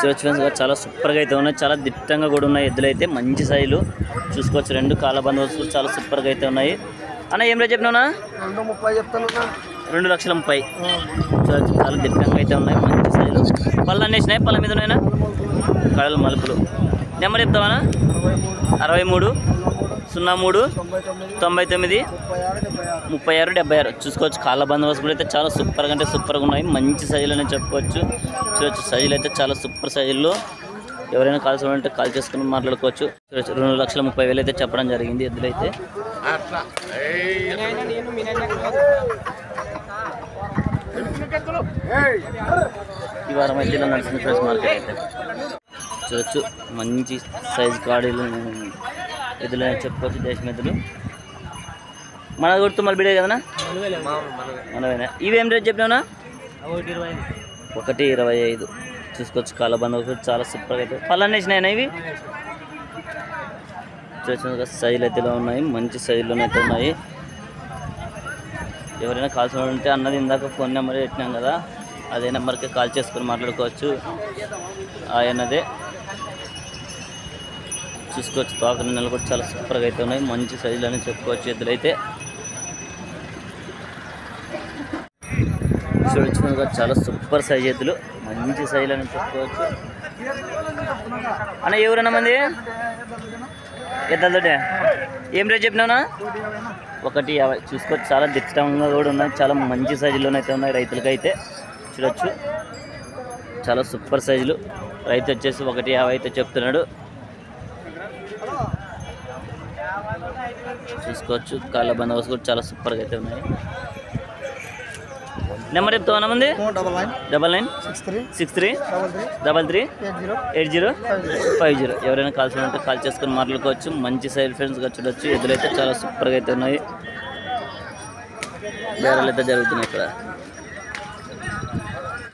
చూడొచ్చు ఫ్రెండ్స్, చాలా సూపర్గా అయితే ఉన్నాయి. చాలా దిట్టంగా కూడా ఉన్నాయి. ఎద్దులు అయితే మంచి సైజులు చూసుకోవచ్చు. 2 కాళ్ళ బందోబస్తులు చాలా సూపర్గా అయితే ఉన్నాయి. అన్న ఏం రేట్ చెప్పినా? 2,30,000. చూడొచ్చు చాలా దిట్టంగా అయితే ఉన్నాయి. మంచి సైజులు. పళ్ళు అన్నేసినాయి, పళ్ళ మీద ఉన్నాయినా కడలు మలుపులు. నెంబర్ చెప్తావా? 63 03 99 36 76. చూసుకోవచ్చు. కాళ్ళ బందోబస్తు కూడా అయితే చాలా సూపర్గా అంటే సూపర్గా ఉన్నాయి. మంచి సైజులు అని చెప్పుకోవచ్చు. చూడొచ్చు సైజులు అయితే చాలా సూపర్ సైజుల్లో. ఎవరైనా కాల్సి ఉంటే కాల్ చేసుకుని మాట్లాడుకోవచ్చు. 2,30,000 అయితే చెప్పడం జరిగింది ఎద్దులు అయితే. ఈ వారం అయితే ఇలా నడుస్తుంది ఫ్రెష్ మార్కెట్ అయితే. చూడొచ్చు మంచి సైజు కాడీలు ఎద్దులు అని చెప్పుకోవచ్చు. దేశం ఎద్దులు మన గుర్తు మళ్ళీ బిడే కదనా? మనవేనా? ఇవేం రేట్ చెప్పినావునా? 1,25. చూసుకోవచ్చు. కాళ్ళ బందోబస్తు చాలా సూపర్గా అయితే. పళ్ళు అన్నేసినాయినా ఇవి? చూసిన సైజులు అయితే ఇలా ఉన్నాయి. మంచి సైజులోనే అయితే ఉన్నాయి. ఎవరైనా కాల్స్ ఉంటే అన్నది ఇందాక ఫోన్ నెంబర్ పెట్టినాం కదా, అదే నెంబర్కి కాల్ చేసుకొని మాట్లాడుకోవచ్చు. ఆయనదే చూసుకోవచ్చు. తోక నెలలు కూడా చాలా సూపర్గా అయితే ఉన్నాయి. మంచి సైజులు అని చెప్పుకోవచ్చు. ఎద్దులు అయితే చూడొచ్చు చాలా సూపర్ సైజ్ ఎద్దులు. మంచి సైజులు అని చెప్పుకోవచ్చు. అన్న ఎవరన్నా మంది ఎద్దులతోటే ఏం రేట్ చెప్పినావునా? 1,50. చూసుకోవచ్చు. చాలా దిట్టంగా కూడా ఉన్నాయి. చాలా మంచి సైజులోనైతే ఉన్నాయి. రైతులకైతే చూడొచ్చు చాలా సూపర్ సైజులు. రైతు వచ్చేసి 1,50 అయితే చెప్తున్నాడు. చూసుకోవచ్చు. కాళ్ళ బందోబస్తు కూడా చాలా సూపర్గా అయితే ఉన్నాయి. నెంబర్ చెప్తావా మంది? 9963 33 80 50. ఎవరైనా కాల్సి ఉంటే కాల్ చేసుకొని మాట్లాడుకోవచ్చు. మంచి సైడ్ ఫ్రెండ్స్గా చూడొచ్చు. ఎదురైతే చాలా సూపర్గా అయితే ఉన్నాయి. బేరాలు అయితే జరుగుతున్నాయి ఇక్కడ.